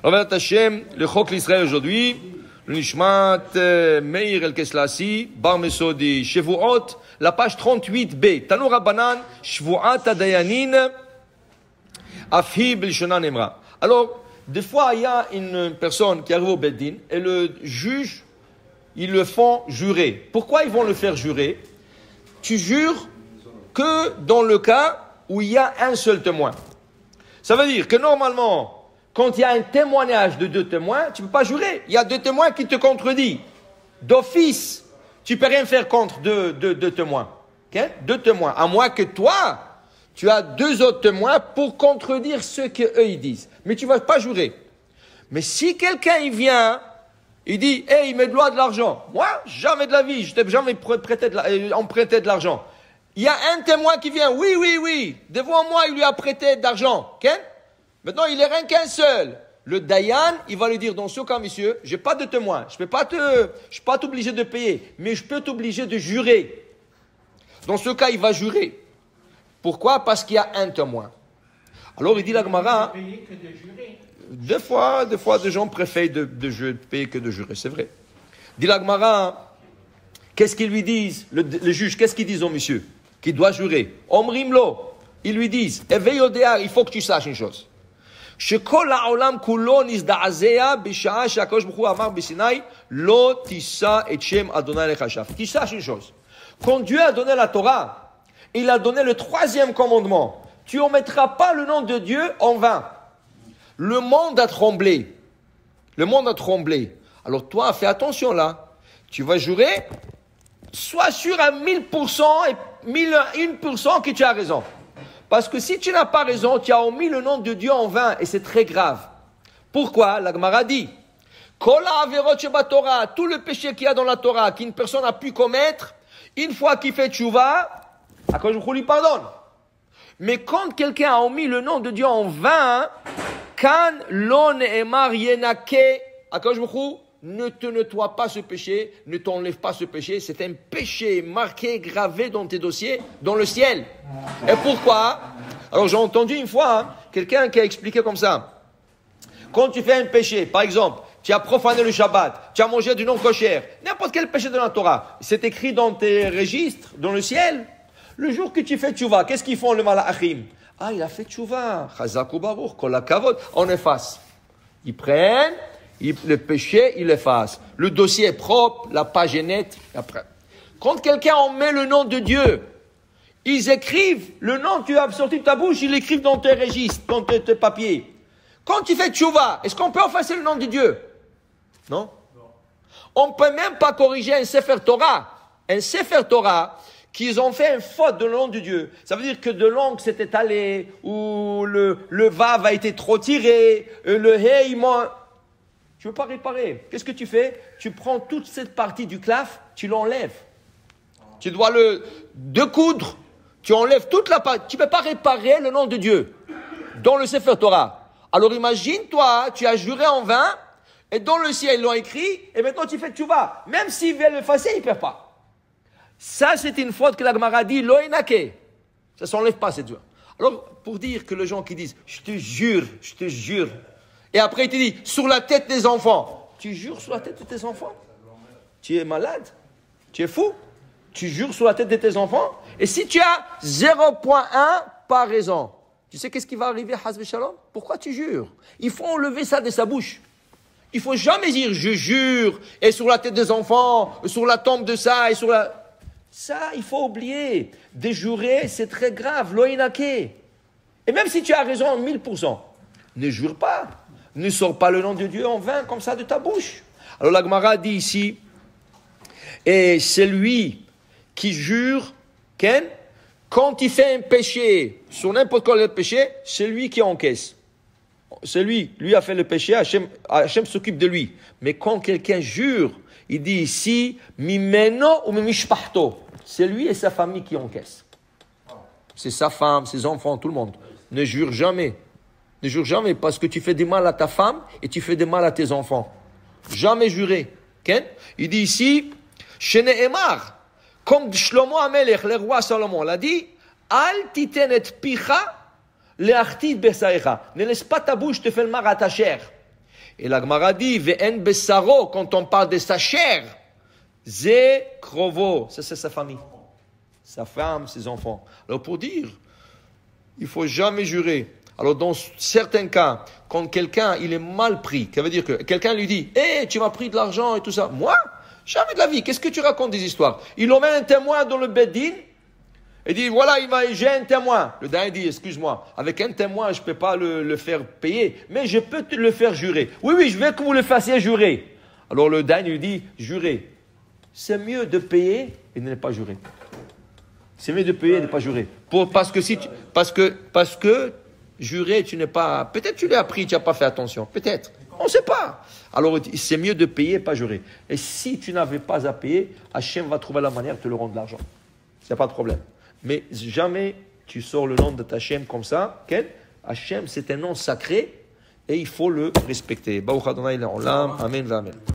Ravat Hashem, le Chok l'Israël aujourd'hui, le Nishmat Meir El Keslasi, Bar Mesodi, Shevuot, la page 38b, Tanu Rabbanan, Shvuat Adayanin, Afhi B'Lishona Nemra. Alors, des fois, il y a une personne qui arrive au Beddin et le juge, ils le font jurer. Pourquoi ils vont le faire jurer? Tu jures que dans le cas où il y a un seul témoin. Ça veut dire que normalement, quand il y a un témoignage de deux témoins, tu ne peux pas jurer. Il y a deux témoins qui te contredisent. D'office, tu ne peux rien faire contre deux témoins. Okay? Deux témoins. À moins que toi, tu as deux autres témoins pour contredire ce qu'eux ils disent. Mais tu ne vas pas jurer. Mais si quelqu'un il vient, il dit, hey, il me doit de l'argent. Moi, jamais de la vie, je t'ai jamais emprunté de l'argent. Il y a un témoin qui vient, oui, devant moi, il lui a prêté de l'argent. Okay? Maintenant, il n'est rien qu'un seul. Le Dayan, il va lui dire, dans ce cas, monsieur, j'ai pas de témoin. Je suis pas t'obliger de payer, mais je peux t'obliger de jurer. Dans ce cas, il va jurer. Pourquoi? Parce qu'il y a un témoin. Alors, il dit la Gemara, des fois, des gens préfèrent de payer que de jurer, c'est vrai. Dit la Gemara, qu'est-ce qu'ils lui disent, le juge, qu'est-ce qu'ils disent au monsieur qui doit jurer? Omrimlo, ils lui disent, Eveyodea, il faut que tu saches une chose. שכל העולם כולו נזדעזע בשעה שהקדוש ברוך הוא אמר בסיני לא תישא את שם אדוני לשווא. Tu saches une chose. Quand Dieu a donné la Torah, il a donné le troisième commandement. Tu omettras pas le nom de Dieu en vain. Le monde a tremblé. Le monde a tremblé. Alors toi, fais attention là. Tu vas jurer, sois sûr à 1000% et 1001% que tu as raison. Parce que si tu n'as pas raison, tu as omis le nom de Dieu en vain et c'est très grave. Pourquoi? La Gemara dit, tout le péché qu'il y a dans la Torah, qu'une personne a pu commettre, une fois qu'il fait tchouva, Akadosh Baruch Hu lui pardonne. Mais quand quelqu'un a omis le nom de Dieu en vain, kan lo ne'emar yenake, Akadosh Baruch Hu ne te nettoie pas ce péché, ne t'enlève pas ce péché, c'est un péché marqué, gravé dans tes dossiers, dans le ciel. Et pourquoi? Alors j'ai entendu une fois quelqu'un qui a expliqué comme ça. Quand tu fais un péché, par exemple, tu as profané le Shabbat, tu as mangé du non-kosher, n'importe quel péché de la Torah, c'est écrit dans tes registres, dans le ciel. Le jour que tu fais tchouva, qu'est-ce qu'ils font le malachim? Ah, il a fait tchouva, chazaku baruch, kol hakavod, on efface. Ils prennent, le péché, il efface. Le dossier est propre, la page est nette. Après. Quand quelqu'un en met le nom de Dieu, ils écrivent le nom que tu as sorti de ta bouche, ils l'écrivent dans tes registres, dans tes papiers. Quand tu fais tchouva, est-ce qu'on peut effacer le nom de Dieu? Non? On ne peut même pas corriger un Sefer Torah. Un Sefer Torah, qu'ils ont fait une faute de le nom de Dieu. Ça veut dire que de l'ongle s'est étalé, ou le vav a été trop tiré, le hey, tu ne veux pas réparer. Qu'est-ce que tu fais? Tu prends toute cette partie du claf, tu l'enlèves. Tu dois le découdre. Tu enlèves toute la partie. Tu ne peux pas réparer le nom de Dieu dans le Sefer Torah. Alors imagine-toi, tu as juré en vain, et dans le ciel, ils l'ont écrit, et maintenant tu fais tchouva. Même s'ils veulent l'effacer, ils ne peuvent pas. Ça, c'est une faute que la Gemara dit, loïnake. Ça ne s'enlève pas, cette joie. Alors, pour dire que les gens qui disent, je te jure, et après, il te dit, sur la tête des enfants. Tu jures sur la tête de tes enfants? Tu es malade? Tu es fou? Tu jures sur la tête de tes enfants? Et si tu as 0.1 par raison, tu sais qu'est-ce qui va arriver, Hazve Shalom? Pourquoi tu jures? Il faut enlever ça de sa bouche. Il faut jamais dire, je jure, et sur la tête des enfants, sur la tombe de ça, et sur la... Ça, il faut oublier. Déjurer, c'est très grave. Loïnake. Et même si tu as raison en 1000%, ne jure pas. Ne sors pas le nom de Dieu en vain comme ça de ta bouche. Alors la Gemara dit ici, et celui qui jure, Ken, quand il fait un péché, sur n'importe quel péché, c'est lui qui encaisse. C'est lui a fait le péché, Hachem s'occupe de lui. Mais quand quelqu'un jure, il dit ici, mimeno ou mimishpachto, c'est lui et sa famille qui encaissent. C'est sa femme, ses enfants, tout le monde. Ne jure jamais. Ne jure jamais parce que tu fais du mal à ta femme et tu fais du mal à tes enfants. Jamais jurer. Okay? Il dit ici, Shene Emar, comme Shlomo Amelech, le roi Salomon, l'a dit, Al titen et picha le'artit besaecha. Ne laisse pas ta bouche te faire le mal à ta chair. Et la Gemara dit, ve'en besaro, quand on parle de sa chair, ze krovo, ça c'est sa famille, sa femme, ses enfants. Alors pour dire, il faut jamais jurer. Alors dans certains cas, quand quelqu'un il est mal pris, ça veut dire que quelqu'un lui dit, tu m'as pris de l'argent et tout ça. Moi, jamais de la vie. Qu'est-ce que tu racontes des histoires? Il emmène un témoin dans le Beddin et dit, voilà, j'ai un témoin. Le daïn dit, excuse-moi, avec un témoin, je ne peux pas le faire payer, mais je peux te le faire jurer. Oui, je veux que vous le fassiez jurer. Alors le daïn lui dit, jurer. C'est mieux de payer et de ne pas jurer. C'est mieux de payer et de ne pas jurer. Parce que jurer, tu n'es pas... Peut-être tu l'as appris, tu n'as pas fait attention. Peut-être. On ne sait pas. Alors, c'est mieux de payer et pas jurer. Et si tu n'avais pas à payer, Hachem va trouver la manière de te le rendre l'argent. Il n'y a pas de problème. Mais jamais tu sors le nom de ta Hachem comme ça. Hachem, c'est un nom sacré et il faut le respecter. Baruch Adonai Le'olam. Amen.